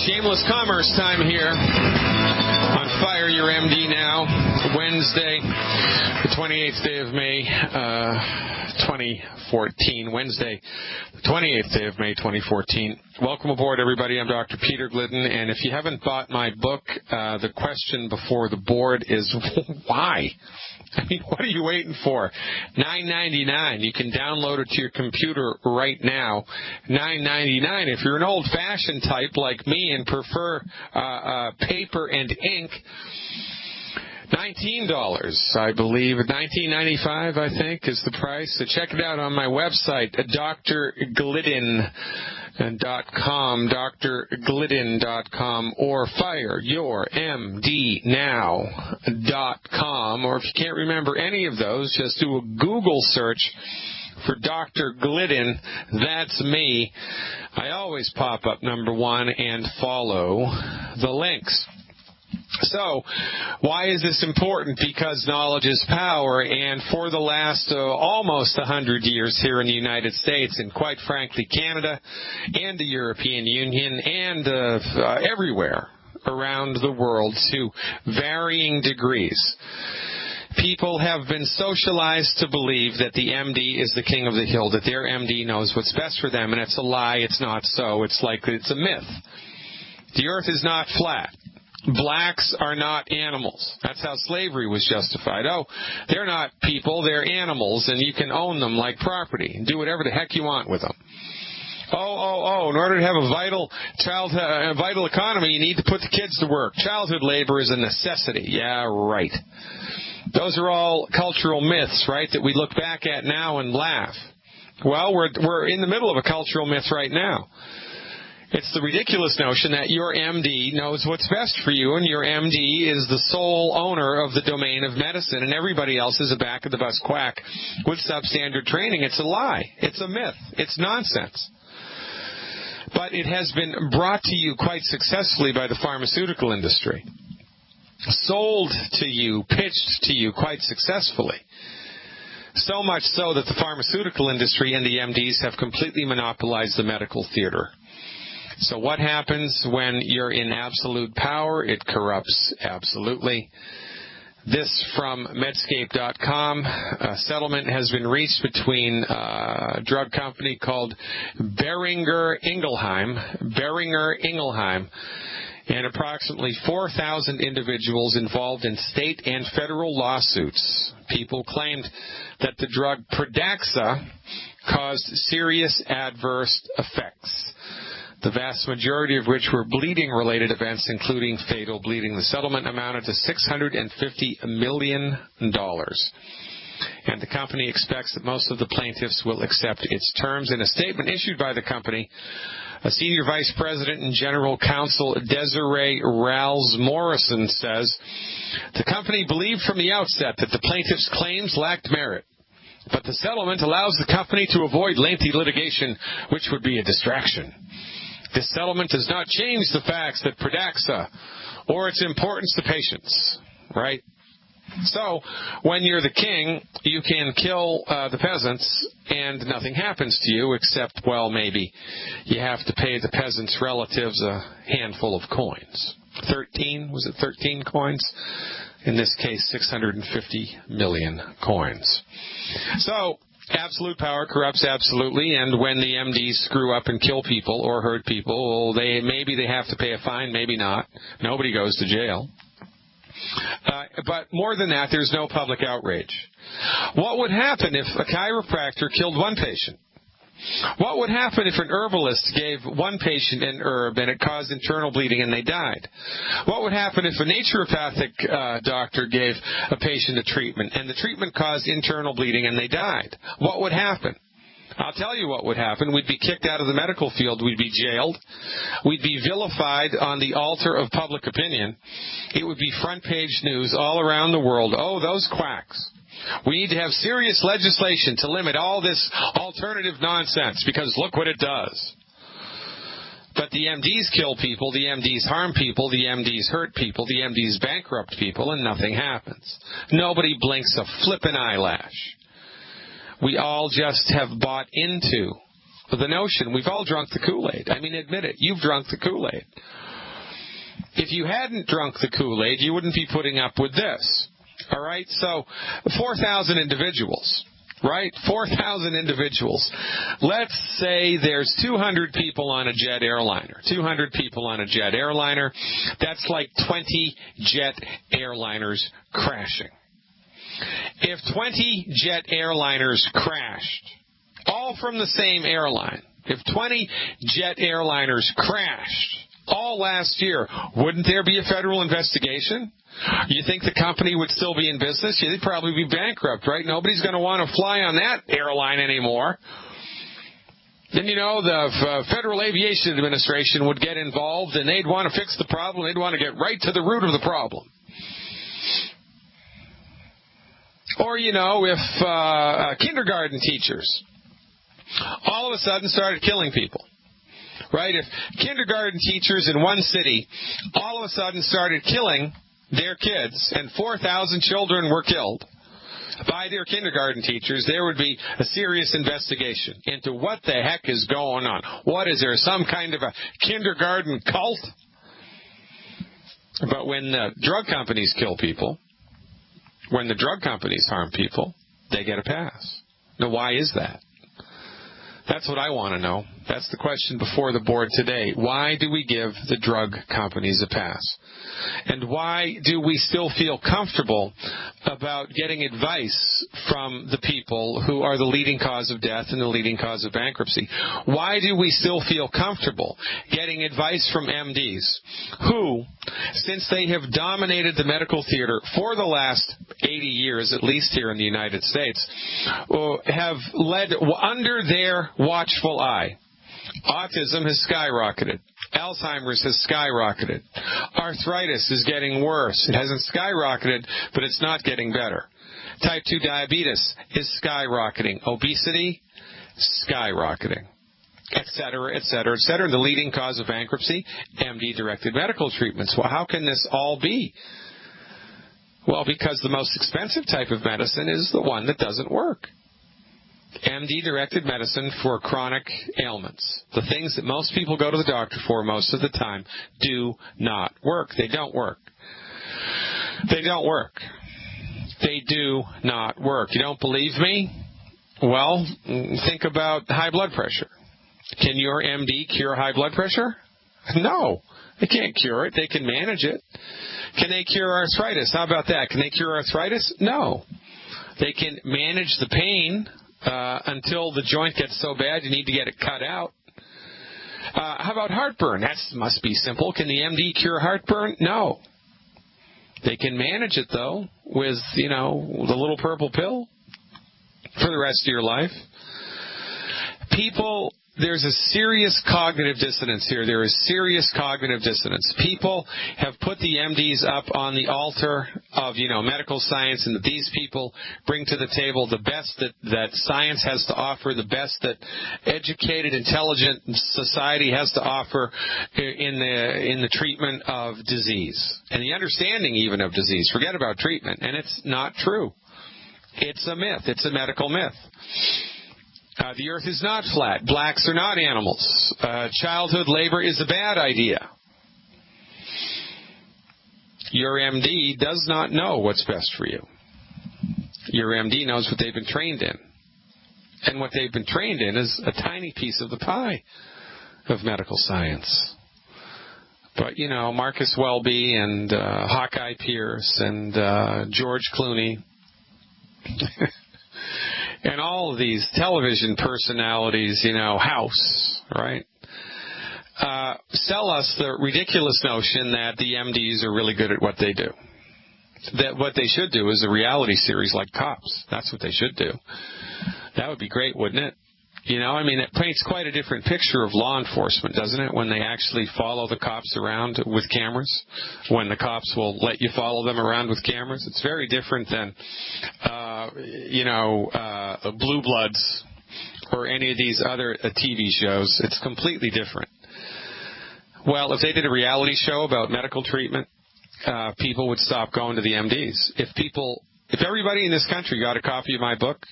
Shameless commerce time here on Fire Your MD Now, Wednesday, the 28th day of May, 2014. Wednesday, the 28th day of May, 2014. Welcome aboard, everybody. I'm Dr. Peter Glidden, and if you haven't bought my book, the question before the board is, why? I mean, what are you waiting for? $9.99. You can download it to your computer right now. $9.99. If you're an old-fashioned type like me and prefer paper and ink, $19, I believe. $19.95, I think, is the price. So check it out on my website, drglidden.com, drglidden.com, or fireyourmdnow.com. Or if you can't remember any of those, just do a Google search for Dr. Glidden. That's me. I always pop up number one and follow the links. So, why is this important? Because knowledge is power, and for the last almost 100 years here in the United States, and quite frankly Canada, and the European Union, and everywhere around the world to varying degrees, people have been socialized to believe that the MD is the king of the hill, that their MD knows what's best for them, and it's a lie. It's not so. It's a myth. The earth is not flat. Blacks are not animals. That's how slavery was justified. Oh, they're not people, they're animals, and you can own them like property and do whatever the heck you want with them. Oh, in order to have a vital economy, you need to put the kids to work. Childhood labor is a necessity. Yeah, right. Those are all cultural myths, right, that we look back at now and laugh. Well, we're in the middle of a cultural myth right now. It's the ridiculous notion that your MD knows what's best for you, and your MD is the sole owner of the domain of medicine, and everybody else is a back-of-the-bus quack with substandard training. It's a lie. It's a myth. It's nonsense. But it has been brought to you quite successfully by the pharmaceutical industry. Sold to you, pitched to you quite successfully. So much so that the pharmaceutical industry and the MDs have completely monopolized the medical theater. So what happens when you're in absolute power? It corrupts absolutely. This from Medscape.com. A settlement has been reached between a drug company called Boehringer Ingelheim, and approximately 4,000 individuals involved in state and federal lawsuits. People claimed that the drug Pradaxa caused serious adverse effects, the vast majority of which were bleeding-related events, including fatal bleeding. The settlement amounted to $650 million, and the company expects that most of the plaintiffs will accept its terms. In a statement issued by the company, a senior vice president and general counsel, Desiree Ralls-Morrison, says, the company believed from the outset that the plaintiffs' claims lacked merit, but the settlement allows the company to avoid lengthy litigation, which would be a distraction. This settlement does not change the facts that Pradaxa or its importance to patients, right? So, when you're the king, you can kill the peasants and nothing happens to you except, well, maybe you have to pay the peasants' relatives a handful of coins. 13 coins? In this case, 650 million coins. So, absolute power corrupts absolutely, and when the MDs screw up and kill people or hurt people, well, maybe they have to pay a fine, maybe not. Nobody goes to jail. But more than that, there's no public outrage. What would happen if a chiropractor killed one patient? What would happen if an herbalist gave one patient an herb and it caused internal bleeding and they died? What would happen if a naturopathic doctor gave a patient a treatment and the treatment caused internal bleeding and they died? What would happen? I'll tell you what would happen. We'd be kicked out of the medical field. We'd be jailed. We'd be vilified on the altar of public opinion. It would be front page news all around the world. Oh, those quacks. We need to have serious legislation to limit all this alternative nonsense because look what it does. But the MDs kill people, the MDs harm people, the MDs hurt people, the MDs bankrupt people, and nothing happens. Nobody blinks a flippin' eyelash. We all just have bought into the notion. We've all drunk the Kool-Aid. I mean, admit it. You've drunk the Kool-Aid. If you hadn't drunk the Kool-Aid, you wouldn't be putting up with this. All right? So 4,000 individuals, right? 4,000 individuals. Let's say there's 200 people on a jet airliner. 200 people on a jet airliner. That's like 20 jet airliners crashing. If 20 jet airliners crashed, all from the same airline, if 20 jet airliners crashed all last year, wouldn't there be a federal investigation? You think the company would still be in business? They'd probably be bankrupt, right? Nobody's going to want to fly on that airline anymore. Then, the Federal Aviation Administration would get involved, and they'd want to fix the problem. They'd want to get right to the root of the problem. Or, if kindergarten teachers all of a sudden started killing people, right? If kindergarten teachers in one city all of a sudden started killing their kids and 4,000 children were killed by their kindergarten teachers, there would be a serious investigation into what the heck is going on. Is there some kind of a kindergarten cult? But when the drug companies kill people, when the drug companies harm people, they get a pass. Now, why is that? That's what I want to know. That's the question before the board today. Why do we give the drug companies a pass? And why do we still feel comfortable about getting advice from the people who are the leading cause of death and the leading cause of bankruptcy? Why do we still feel comfortable getting advice from MDs who, since they have dominated the medical theater for the last 80 years, at least here in the United States, have led under their watchful eye? Autism has skyrocketed. Alzheimer's has skyrocketed. Arthritis is getting worse. It hasn't skyrocketed, but it's not getting better. Type 2 diabetes is skyrocketing. Obesity, skyrocketing. Et cetera, et cetera, et cetera. The leading cause of bankruptcy, MD-directed medical treatments. Well, how can this all be? Well, because the most expensive type of medicine is the one that doesn't work. MD-directed medicine for chronic ailments. The things that most people go to the doctor for most of the time do not work. They don't work. They don't work. They do not work. You don't believe me? Well, think about high blood pressure. Can your MD cure high blood pressure? No. They can't cure it. They can manage it. Can they cure arthritis? How about that? Can they cure arthritis? No. They can manage the pain until the joint gets so bad you need to get it cut out. How about heartburn? That must be simple. Can the MD cure heartburn? No. They can manage it, though, with, the little purple pill for the rest of your life. People, there's a serious cognitive dissonance here. There is serious cognitive dissonance. People have put the MDs up on the altar of, medical science, and that these people bring to the table the best that science has to offer, the best that educated, intelligent society has to offer in the treatment of disease and the understanding even of disease. Forget about treatment. And it's not true. It's a myth. It's a medical myth. The earth is not flat. Blacks are not animals. Childhood labor is a bad idea. Your MD does not know what's best for you. Your MD knows what they've been trained in. And what they've been trained in is a tiny piece of the pie of medical science. But, Marcus Welby and Hawkeye Pierce and George Clooney and all of these television personalities, House, right, sell us the ridiculous notion that the MDs are really good at what they do. That what they should do is a reality series like Cops. That's what they should do. That would be great, wouldn't it? It paints quite a different picture of law enforcement, doesn't it, when they actually follow the cops around with cameras, when the cops will let you follow them around with cameras. It's very different than, Blue Bloods or any of these other TV shows. It's completely different. Well, if they did a reality show about medical treatment, people would stop going to the MDs. If everybody in this country got a copy of my book,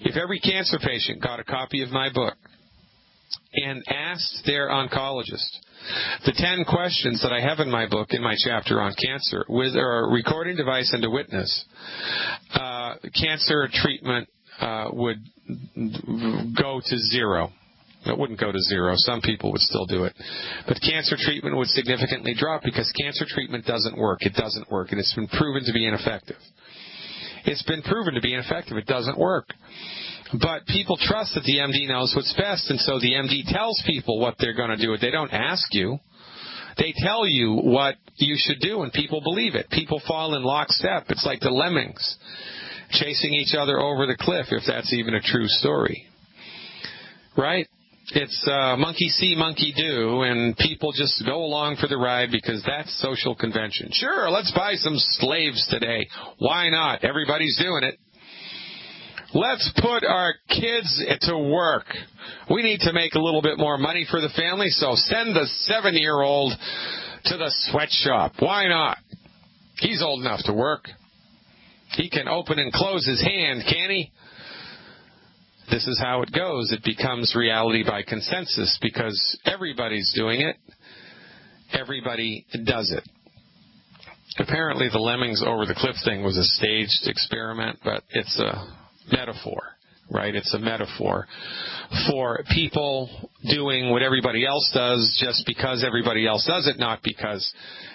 if every cancer patient got a copy of my book and asked their oncologist, The 10 questions that I have in my book, in my chapter on cancer, with a recording device and a witness, cancer treatment would go to zero. It wouldn't go to zero. Some people would still do it. But cancer treatment would significantly drop because cancer treatment doesn't work. It doesn't work, and it's been proven to be ineffective. It's been proven to be ineffective. It doesn't work. But people trust that the MD knows what's best, and so the MD tells people what they're going to do. They don't ask you. They tell you what you should do, and people believe it. People fall in lockstep. It's like the lemmings chasing each other over the cliff, if that's even a true story. Right? It's monkey see, monkey do, and people just go along for the ride because that's social convention. Sure, let's buy some slaves today. Why not? Everybody's doing it. Let's put our kids to work. We need to make a little bit more money for the family, so send the 7-year-old to the sweatshop. Why not? He's old enough to work. He can open and close his hand, can't he? This is how it goes. It becomes reality by consensus because everybody's doing it. Everybody does it. Apparently the lemmings over the cliff thing was a staged experiment, but it's a metaphor, right? It's a metaphor for people doing what everybody else does just because everybody else does it, not because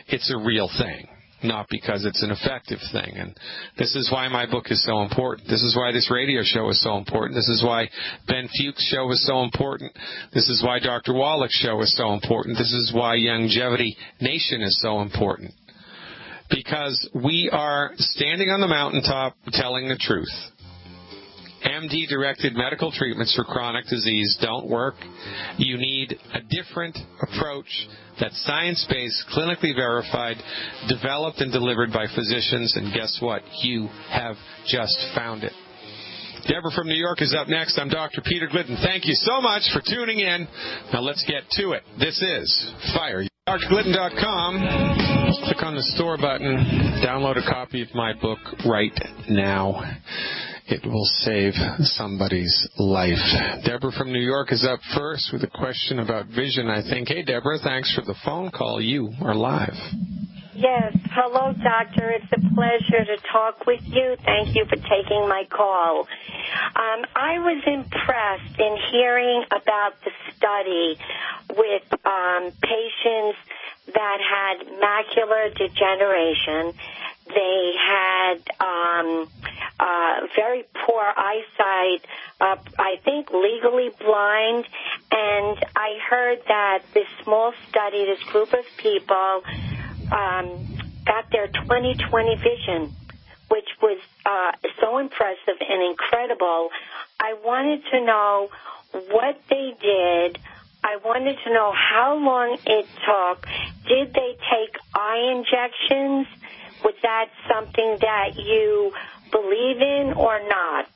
it's a real thing, not because it's an effective thing. And this is why my book is so important. This is why this radio show is so important. This is why Ben Fuchs' show is so important. This is why Dr. Wallach's show is so important. This is why Longevity Nation is so important. Because we are standing on the mountaintop telling the truth. MD-directed medical treatments for chronic disease don't work. You need a different approach that's science-based, clinically verified, developed and delivered by physicians, and guess what? You have just found it. Deborah from New York is up next. I'm Dr. Peter Glidden. Thank you so much for tuning in. Now let's get to it. This is Fire. drglidden.com. Click on the store button. Download a copy of my book right now. It will save somebody's life. Deborah from New York is up first with a question about vision, I think. Hey, Deborah, thanks for the phone call. You are live. Yes. Hello, doctor. It's a pleasure to talk with you. Thank you for taking my call. I was impressed in hearing about the study with patients that had macular degeneration. They had very poor eyesight, I think legally blind, and I heard that this small study, this group of people, got their 20/20 vision, which was so impressive and incredible. I wanted to know what they did. I wanted to know how long it took. Did they take eye injections? Was that something that you believe in or not?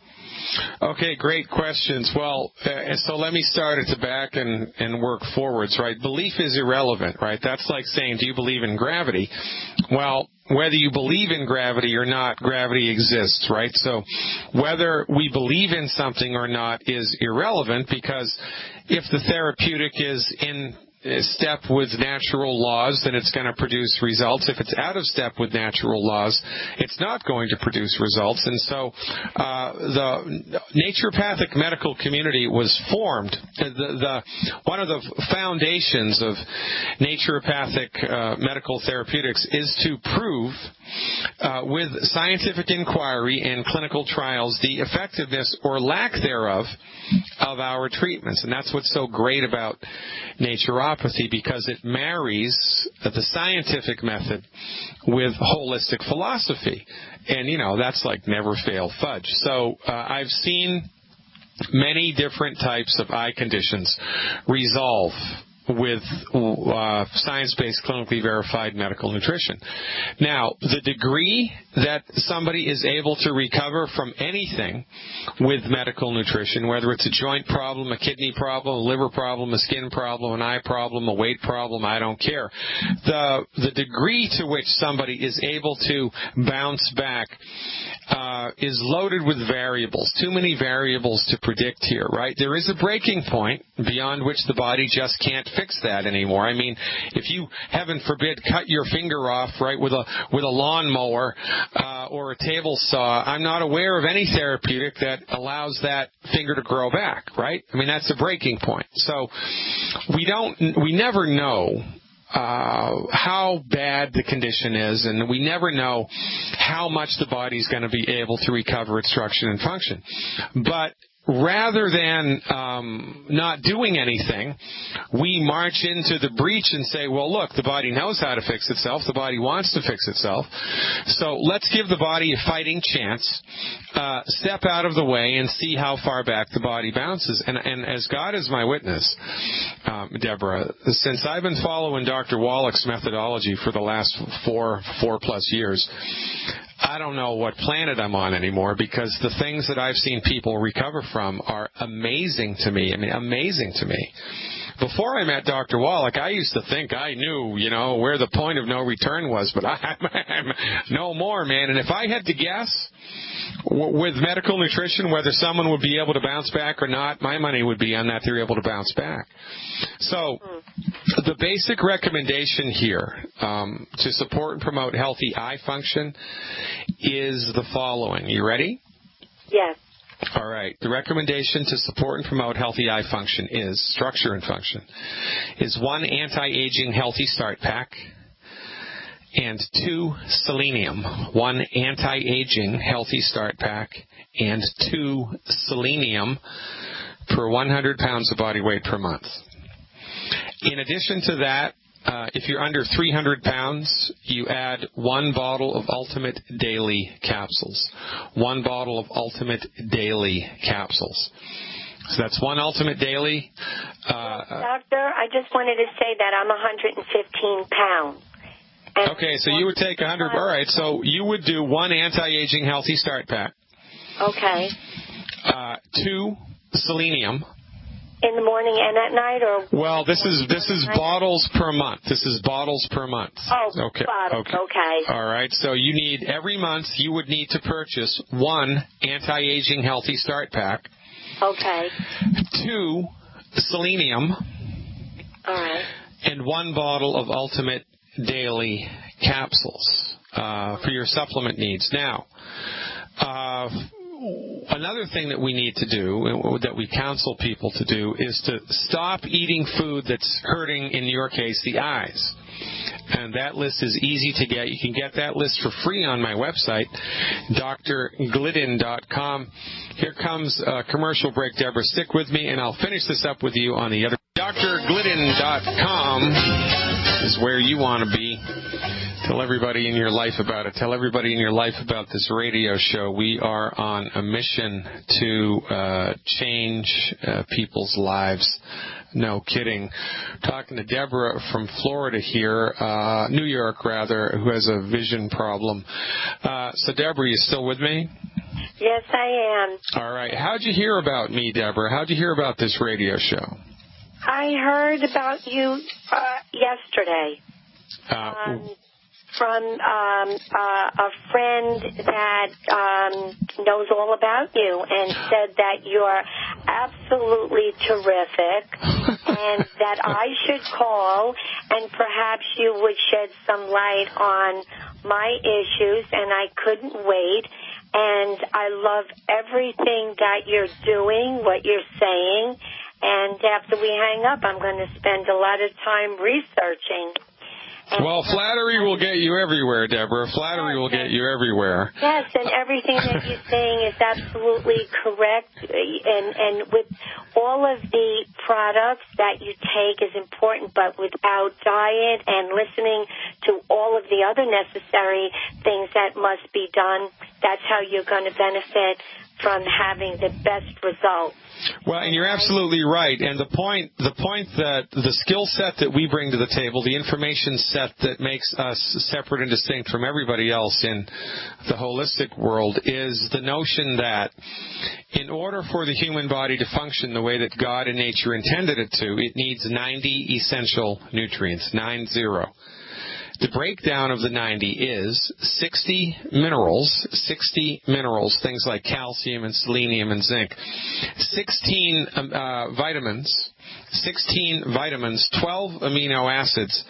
Okay, great questions. Well, so let me start at the back and work forwards, right? Belief is irrelevant, right? That's like saying, do you believe in gravity? Well, whether you believe in gravity or not, gravity exists, right? So whether we believe in something or not is irrelevant, because if the therapeutic is in step with natural laws, then it's going to produce results. If it's out of step with natural laws, it's not going to produce results. And so the naturopathic medical community was formed. One of the foundations of naturopathic medical therapeutics is to prove with scientific inquiry and clinical trials the effectiveness or lack thereof of our treatments. And that's what's so great about naturopathy, because it marries the scientific method with holistic philosophy. And, that's like never fail fudge. So I've seen many different types of eye conditions resolve with science-based, clinically verified medical nutrition. Now, the degree that somebody is able to recover from anything with medical nutrition, whether it's a joint problem, a kidney problem, a liver problem, a skin problem, an eye problem, a weight problem, I don't care. The degree to which somebody is able to bounce back is loaded with variables. Too many variables to predict here, right? There is a breaking point beyond which the body just can't fix that anymore. I mean, if you, heaven forbid, cut your finger off, right, with a lawnmower or a table saw, I'm not aware of any therapeutic that allows that finger to grow back, right? I mean, that's a breaking point. So we never know how bad the condition is, and we never know how much the body's going to be able to recover its structure and function. But rather than not doing anything, we march into the breach and say, well, look, the body knows how to fix itself. The body wants to fix itself. So let's give the body a fighting chance, step out of the way, and see how far back the body bounces. And as God is my witness, Deborah, since I've been following Dr. Wallach's methodology for the last four plus years, I don't know what planet I'm on anymore, because the things that I've seen people recover from are amazing to me. I mean, amazing to me. Before I met Dr. Wallach, I used to think I knew, where the point of no return was, but I'm no more, man. And if I had to guess with medical nutrition whether someone would be able to bounce back or not, my money would be on that they're able to bounce back. So the basic recommendation here to support and promote healthy eye function is the following. You ready? Yes. All right. The recommendation to support and promote healthy eye function is structure and function. Is 1, anti-aging healthy start pack, and 2, selenium. 1, anti-aging healthy start pack, and 2, selenium per 100 pounds of body weight per month. In addition to that, if you're under 300 pounds, you add 1 bottle of Ultimate Daily capsules. 1 bottle of Ultimate Daily capsules. So that's 1 Ultimate Daily. Doctor, I just wanted to say that I'm 115 pounds. Okay, so you would take 100. All right, so you would do 1 anti-aging healthy start pack. Okay. 2, selenium. In the morning and at night, or? Well, this is bottles per month. This is bottles per month. Oh, okay. Bottles. Okay. All right. So you need, every month you would need to purchase 1 anti-aging healthy start pack. Okay. 2, selenium. All right. And 1 bottle of Ultimate Daily capsules for your supplement needs. Now, another thing that we need to do, that we counsel people to do, is to stop eating food that's hurting, in your case, the eyes. And that list is easy to get. You can get that list for free on my website, drglidden.com. Here comes a commercial break, Deborah. Stick with me, and I'll finish this up with you on the other. drglidden.com is where you want to be. Tell everybody in your life about it. Tell everybody in your life about this radio show. We are on a mission to change people's lives. No kidding. Talking to Deborah from Florida here, New York rather, who has a vision problem. So Deborah, you still with me? Yes, I am. All right. How'd you hear about me, Deborah? How'd you hear about this radio show? I heard about you yesterday. From a friend that knows all about you and said that you're absolutely terrific and that I should call and perhaps you would shed some light on my issues, and I couldn't wait. And I love everything that you're doing, what you're saying, and after we hang up, I'm going to spend a lot of time researching. Well, flattery will get you everywhere, Deborah. Flattery will get you everywhere. Yes, and everything that you're saying is absolutely correct. And with all of the products that you take is important, but without diet and listening to all of the other necessary things that must be done, that's how you're going to benefit from having the best results. Well, and you're absolutely right. And the point that the skill set that we bring to the table, the information set that makes us separate and distinct from everybody else in the holistic world, is the notion that in order for the human body to function the way that God and nature intended it to, it needs 90 essential nutrients, 90. The breakdown of the 90 is 60 minerals, things like calcium and selenium and zinc, 16 vitamins, 12 amino acids,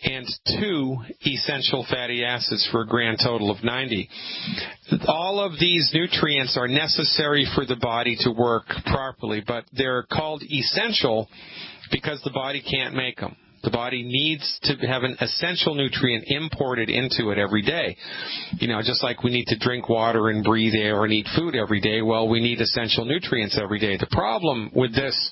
and 2 essential fatty acids for a grand total of 90. All of these nutrients are necessary for the body to work properly, but they're called essential because the body can't make them. The body needs to have an essential nutrient imported into it every day. Just like we need to drink water and breathe air and eat food every day, well, we need essential nutrients every day. The problem with this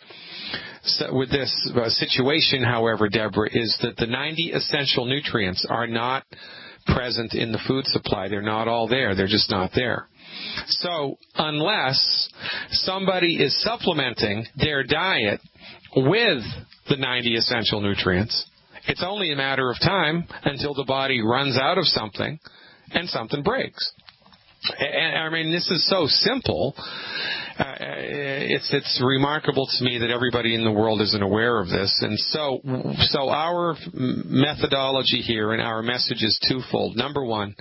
situation, however, Deborah, is that the 90 essential nutrients are not present in the food supply. They're not all there. They're just not there. So unless somebody is supplementing their diet with the 90 essential nutrients, it's only a matter of time until the body runs out of something and something breaks. And I mean, this is so simple. It's remarkable to me that everybody in the world isn't aware of this. And so our methodology here and our message is twofold. Number one,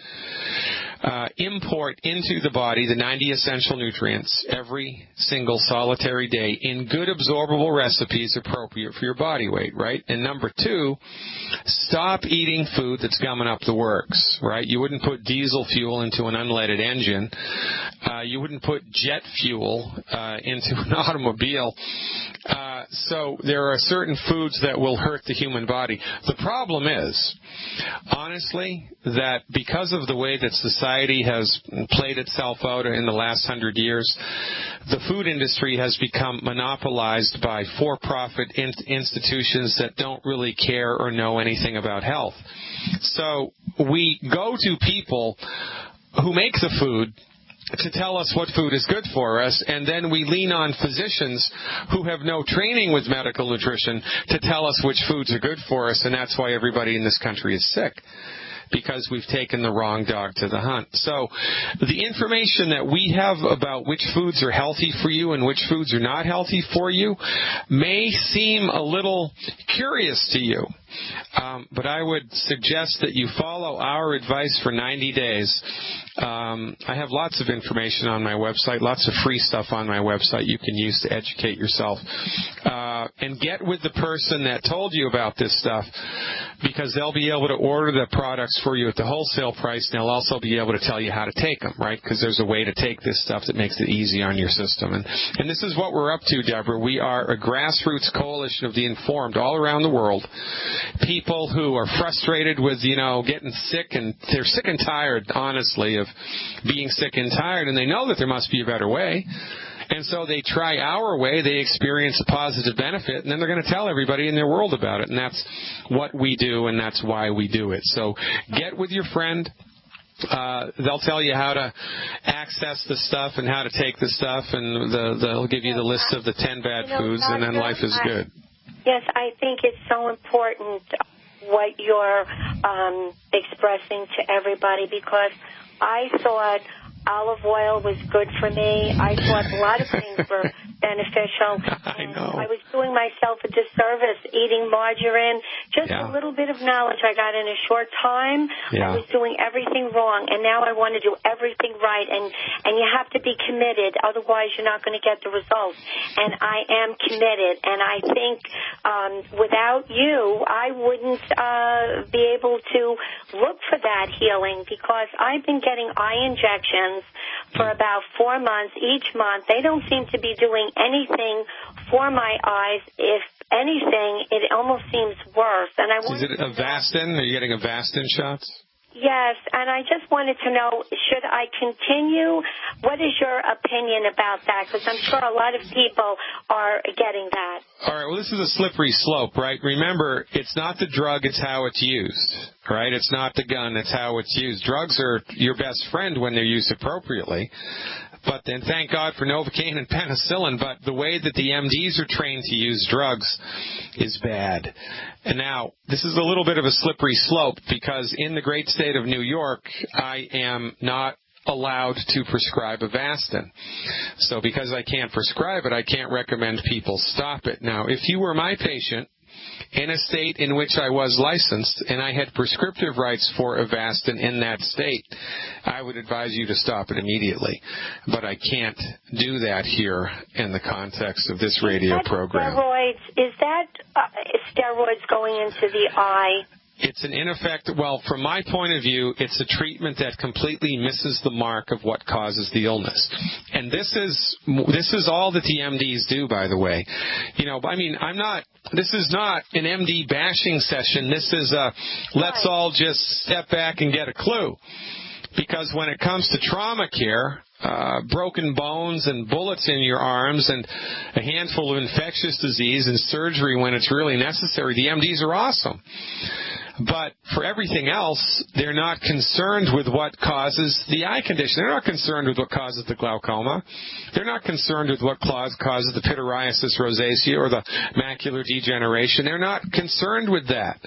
import into the body the 90 essential nutrients every single solitary day in good absorbable recipes appropriate for your body weight, right? And number two, stop eating food that's gumming up the works, right? You wouldn't put diesel fuel into an unleaded engine. You wouldn't put jet fuel into an automobile. So there are certain foods that will hurt the human body. The problem is, honestly, that because of the way that society has played itself out in the last 100 years, the food industry has become monopolized by for-profit institutions that don't really care or know anything about health. So we go to people who make the food to tell us what food is good for us, and then we lean on physicians who have no training with medical nutrition to tell us which foods are good for us, and that's why everybody in this country is sick, because we've taken the wrong dog to the hunt. So the information that we have about which foods are healthy for you and which foods are not healthy for you may seem a little curious to you. But I would suggest that you follow our advice for 90 days. I have lots of information on my website, lots of free stuff on my website you can use to educate yourself. And get with the person that told you about this stuff, because they'll be able to order the products for you at the wholesale price, and they'll also be able to tell you how to take them, right? Because there's a way to take this stuff that makes it easy on your system. And this is what we're up to, Deborah. We are a grassroots coalition of the informed all around the world. People who are frustrated with, getting sick, and they're sick and tired, honestly, of being sick and tired, and they know that there must be a better way. And so they try our way, they experience a positive benefit, and then they're going to tell everybody in their world about it. And that's what we do, and that's why we do it. So get with your friend. They'll tell you how to access the stuff and how to take the stuff, and they'll give you the list of the 10 bad foods, and then life is good. Yes, I think it's so important what you're expressing to everybody, because I thought olive oil was good for me. I thought a lot of things were beneficial. I know. I was doing myself a disservice eating margarine. Just a little bit of knowledge I got in a short time. I was doing everything wrong, and now I want to do everything right. And you have to be committed, otherwise you're not going to get the results. And I am committed, and I think without you, I wouldn't be able to look for that healing, because I've been getting eye injections for about 4 months each month. They don't seem to be doing anything for my eyes. If anything, it almost seems worse. And I Is it Avastin? Are you getting Avastin shots? Yes, and I just wanted to know, should I continue? What is your opinion about that? Because I'm sure a lot of people are getting that. All right, well, this is a slippery slope, right? Remember, it's not the drug, it's how it's used, right? It's not the gun, it's how it's used. Drugs are your best friend when they're used appropriately. But then thank God for Novocaine and penicillin, but the way that the MDs are trained to use drugs is bad. And now, this is a little bit of a slippery slope because in the great state of New York, I am not allowed to prescribe Avastin. So because I can't prescribe it, I can't recommend people stop it. Now, if you were my patient in a state in which I was licensed and I had prescriptive rights for Avastin in that state, I would advise you to stop it immediately. But I can't do that here in the context of this radio program. Is that steroids going into the eye? It's an ineffective, well, from my point of view, it's a treatment that completely misses the mark of what causes the illness. And this is all that the MDs do, by the way. You know, I mean, this is not an MD bashing session. This is let's all just step back and get a clue. Because when it comes to trauma care, broken bones and bullets in your arms and a handful of infectious disease and surgery when it's really necessary, the MDs are awesome. But for everything else, they're not concerned with what causes the eye condition. They're not concerned with what causes the glaucoma. They're not concerned with what causes the pityriasis rosacea or the macular degeneration. They're not concerned with that.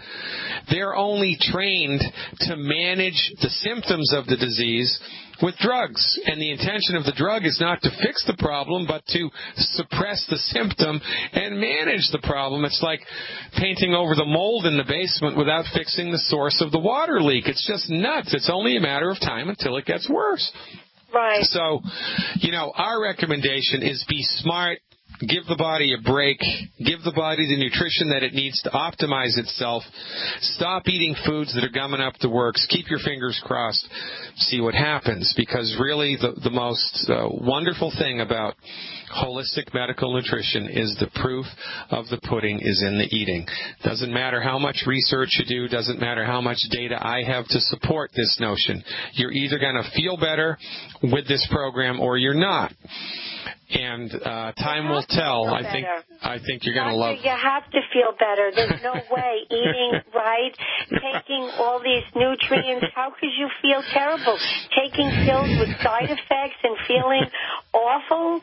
They're only trained to manage the symptoms of the disease with drugs. And the intention of the drug is not to fix the problem, but to suppress the symptom and manage the problem. It's like painting over the mold in the basement without fixing the source of the water leak. It's just nuts. It's only a matter of time until it gets worse. Right. So, you know, our recommendation is be smart. Give the body a break. Give the body the nutrition that it needs to optimize itself. Stop eating foods that are gumming up the works. Keep your fingers crossed. See what happens. Because really the most wonderful thing about holistic medical nutrition is the proof of the pudding is in the eating. Doesn't matter how much research you do. Doesn't matter how much data I have to support this notion. You're either going to feel better with this program or you're not. And time will tell. I think you're going to love. You have to feel better. There's no way eating right, taking all these nutrients. How could you feel terrible? Taking pills with side effects and feeling awful.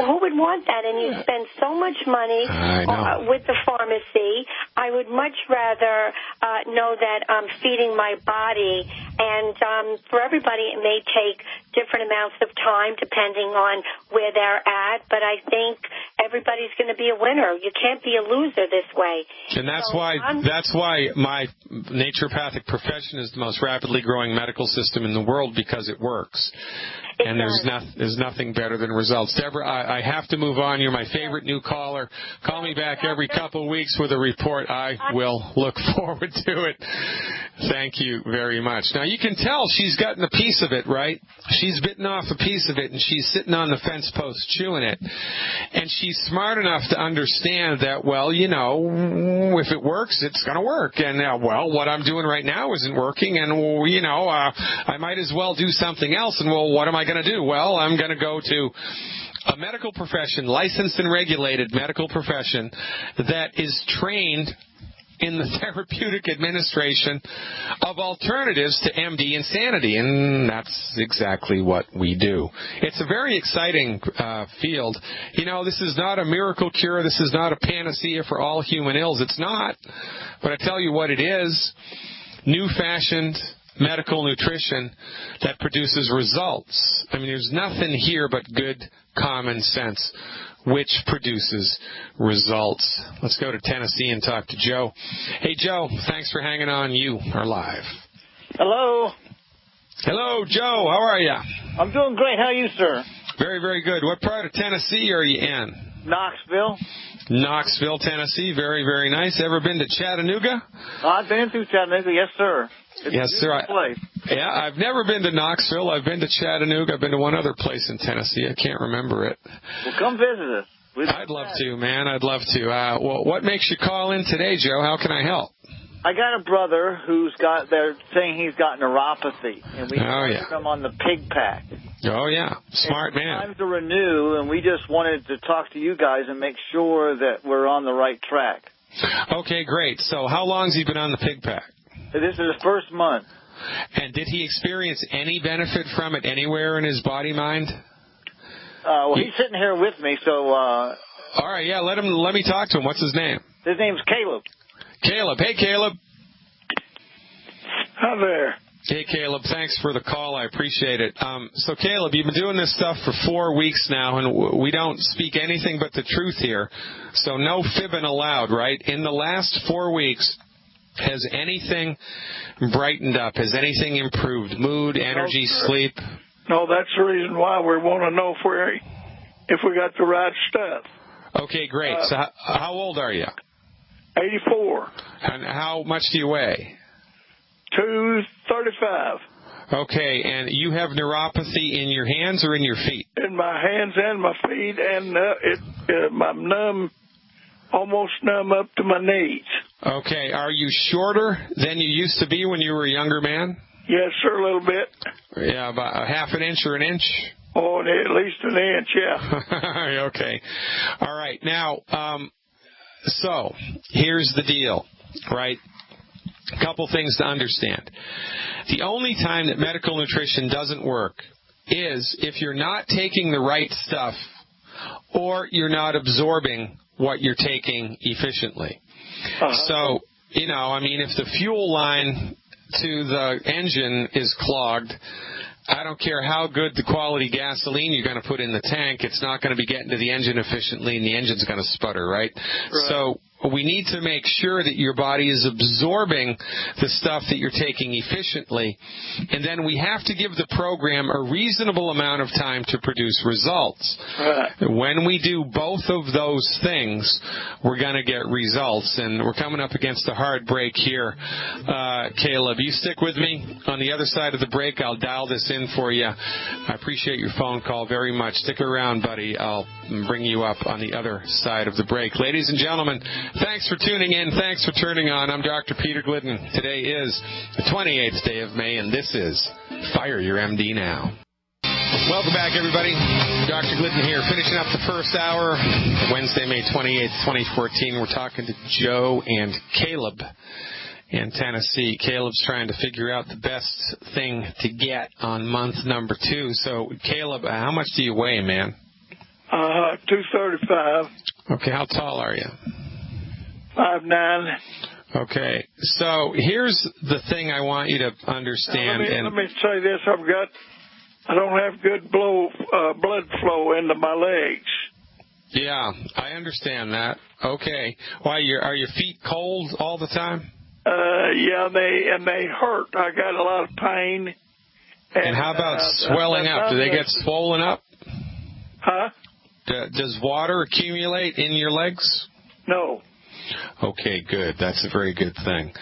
Who would want that? And you spend so much money with the pharmacy. I would much rather know that I'm feeding my body. And for everybody, it may take different amounts of time depending on where they're at, but I think everybody's going to be a winner. You can't be a loser this way. And that's why my naturopathic profession is the most rapidly growing medical system in the world, because it works. And there's nothing better than results. Deborah, I have to move on. You're my favorite new caller. Call me back every couple of weeks with a report. I will look forward to it. Thank you very much. Now, you can tell she's gotten a piece of it, right? She's bitten off a piece of it, and she's sitting on the fence post chewing it. And she's smart enough to understand that, well, you know, if it works, it's going to work. And, well, what I'm doing right now isn't working, and, well, you know, I might as well do something else. And, well, what am I going to do? Well, I'm going to go to a medical profession, licensed and regulated medical profession that is trained in the therapeutic administration of alternatives to MD insanity, and that's exactly what we do. It's a very exciting field. You know, this is not a miracle cure. This is not a panacea for all human ills. It's not. But I tell you what it is, new-fashioned medical nutrition that produces results. I mean, there's nothing here but good common sense, which produces results. Let's go to Tennessee and talk to Joe. Hey, Joe, thanks for hanging on. You are live. Hello. Hello, Joe. How are you? I'm doing great. How are you, sir? Very, very good. What part of Tennessee are you in? Knoxville. Knoxville, Tennessee. Very, very nice. Ever been to Chattanooga? I've been through Chattanooga, yes, sir. Yes, sir. Yeah, I've never been to Knoxville. I've been to Chattanooga. I've been to one other place in Tennessee. I can't remember it. Well, come visit us. I'd love to, man. I'd love to. Well, what makes you call in today, Joe? How can I help? I got a brother they're saying he's got neuropathy, and we put him on the pig pack. Oh, yeah. Smart man. It's time to renew, and we just wanted to talk to you guys and make sure that we're on the right track. Okay, great. So how long has he been on the pig pack? This is his first month. And did he experience any benefit from it anywhere in his body, mind? Well, he's sitting here with me, so... All right, yeah, let me talk to him. What's his name? His name's Caleb. Caleb. Hey, Caleb. Hi there. Hey, Caleb. Thanks for the call. I appreciate it. So, Caleb, you've been doing this stuff for 4 weeks now, and we don't speak anything but the truth here. So no fibbing allowed, right? In the last 4 weeks, has anything brightened up? Has anything improved? Mood, energy, sleep? No, that's the reason why we want to know if we got the right stuff. Okay, great. So how old are you? 84. And how much do you weigh? 235. Okay, and you have neuropathy in your hands or in your feet? In my hands and my feet, and I'm numb, almost numb up to my knees. Okay, are you shorter than you used to be when you were a younger man? Yes, sir, a little bit. Yeah, about a half an inch or an inch? Oh, at least an inch, yeah. Okay. All right. Now, so here's the deal, right? A couple things to understand. The only time that medical nutrition doesn't work is if you're not taking the right stuff or you're not absorbing what you're taking efficiently. So, if the fuel line to the engine is clogged, I don't care how good the quality gasoline you're going to put in the tank, it's not going to be getting to the engine efficiently, and the engine's going to sputter, right? So we need to make sure that your body is absorbing the stuff that you're taking efficiently, and then we have to give the program a reasonable amount of time to produce results. When we do both of those things, we're going to get results, and we're coming up against a hard break here. Caleb, you stick with me. On the other side of the break, I'll dial this in for you. I appreciate your phone call very much. Stick around, buddy. I'll bring you up on the other side of the break. Ladies and gentlemen, thanks for tuning in. Thanks for turning on. I'm Dr. Peter Glidden. Today is the 28th day of May, and this is Fire Your MD Now. Welcome back, everybody. Dr. Glidden here, finishing up the first hour, Wednesday, May 28th, 2014. We're talking to Joe and Caleb in Tennessee. Caleb's trying to figure out the best thing to get on month number 2. So, Caleb, how much do you weigh, man? 235. Okay, how tall are you? 5'9". Okay, so here's the thing I want you to understand. Let me say this: I don't have good blood flow into my legs. Yeah, I understand that. Okay, why are your feet cold all the time? Yeah, they hurt. I got a lot of pain. And how about swelling up? Do they get swollen up? Huh? Does water accumulate in your legs? No. Okay, good. That's a very good thing.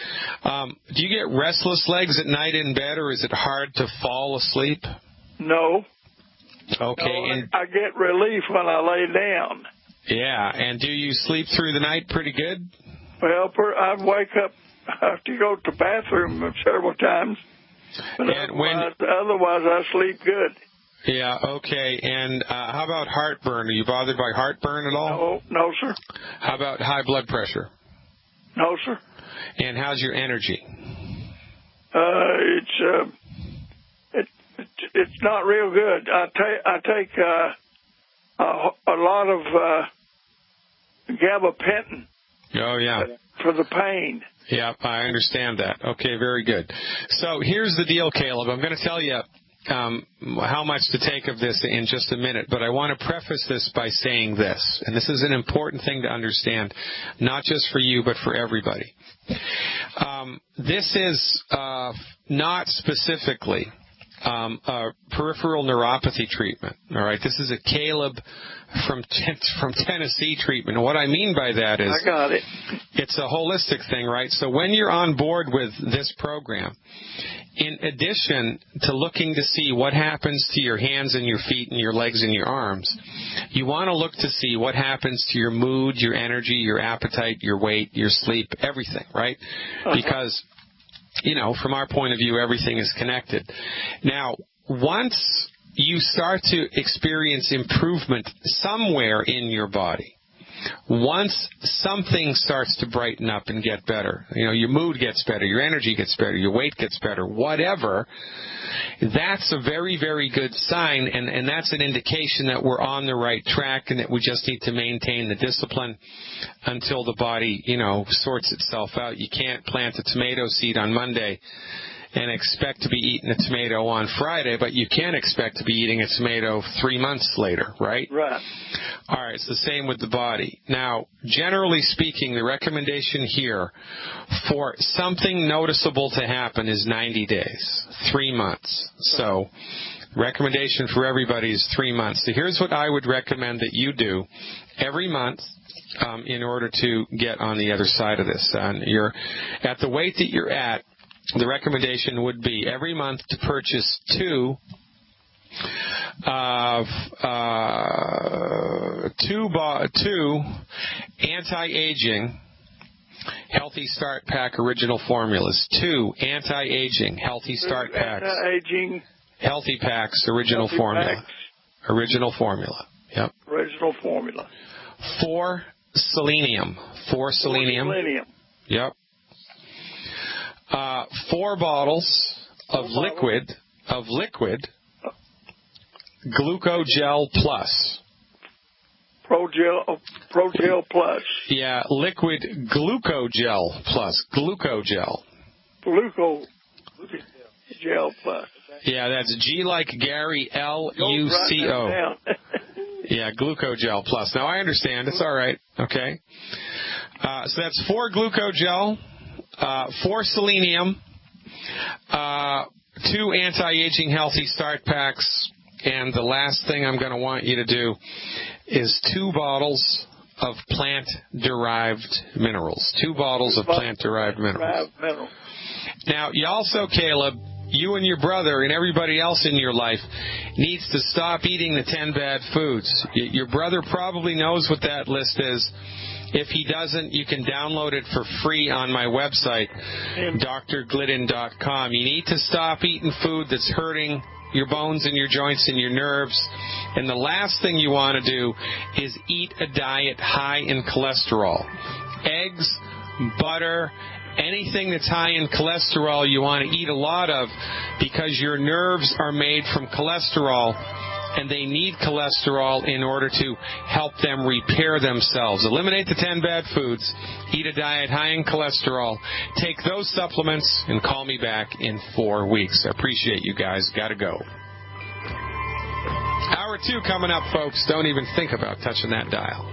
Do you get restless legs at night in bed, or is it hard to fall asleep? No. Okay. No, and I get relief when I lay down. Yeah, and do you sleep through the night pretty good? Well, I wake up, I have to go to the bathroom several times. But otherwise, I sleep good. Yeah, okay. And how about heartburn? Are you bothered by heartburn at all? No, sir. How about high blood pressure? No, sir. And how's your energy? It's not real good. I take a lot of gabapentin. Oh, yeah. For the pain. Yeah, I understand that. Okay, very good. So here's the deal, Caleb. I'm going to tell you how much to take of this in just a minute, but I want to preface this by saying this, and this is an important thing to understand, not just for you, but for everybody. This is not specifically a peripheral neuropathy treatment. All right, this is a Caleb from Tennessee treatment. And what I mean by that is, I got it. It's a holistic thing, right? So when you're on board with this program, in addition to looking to see what happens to your hands and your feet and your legs and your arms, you want to look to see what happens to your mood, your energy, your appetite, your weight, your sleep, everything, right? Because, from our point of view, everything is connected. Now, once you start to experience improvement somewhere in your body, once something starts to brighten up and get better, your mood gets better, your energy gets better, your weight gets better, whatever, that's a very, very good sign, and that's an indication that we're on the right track and that we just need to maintain the discipline until the body, sorts itself out. You can't plant a tomato seed on Monday and expect to be eating a tomato on Friday, but you can expect to be eating a tomato 3 months later, right? Right. All right, it's the same with the body. Now, generally speaking, the recommendation here for something noticeable to happen is 90 days, 3 months. So, recommendation for everybody is 3 months. So here's what I would recommend that you do every month in order to get on the other side of this. You're at the weight that you're at, the recommendation would be every month to purchase two anti-aging Healthy Start Pack original formulas. 2 anti-aging Healthy Start Packs. Anti-aging Healthy Packs original formula. Packs. Original formula. Yep. Original formula. 4 selenium. 4 selenium. 4 selenium. Yep. 4 bottles of liquid Glucogel Plus. Progel Plus. Yeah, liquid Glucogel Plus. Glucogel. Gel Plus. Yeah, that's G like Gary, L-U-C-O. Yeah, Glucogel Plus. Now, I understand. It's all right. Okay. So that's 4 Glucogel, 4 selenium, 2 anti-aging Healthy Start Packs, and the last thing I'm going to want you to do is 2 bottles of plant-derived minerals. 2 bottles of plant-derived minerals. Now, you also, Caleb, you and your brother and everybody else in your life needs to stop eating the 10 bad foods. Your brother probably knows what that list is. If he doesn't, you can download it for free on my website, drglidden.com. You need to stop eating food that's hurting your bones and your joints and your nerves. And the last thing you want to do is eat a diet high in cholesterol. Eggs, butter, anything that's high in cholesterol you want to eat a lot of, because your nerves are made from cholesterol and they need cholesterol in order to help them repair themselves. Eliminate the 10 bad foods, eat a diet high in cholesterol, take those supplements, and call me back in 4 weeks. I appreciate you guys. Gotta go. Hour 2 coming up, folks. Don't even think about touching that dial.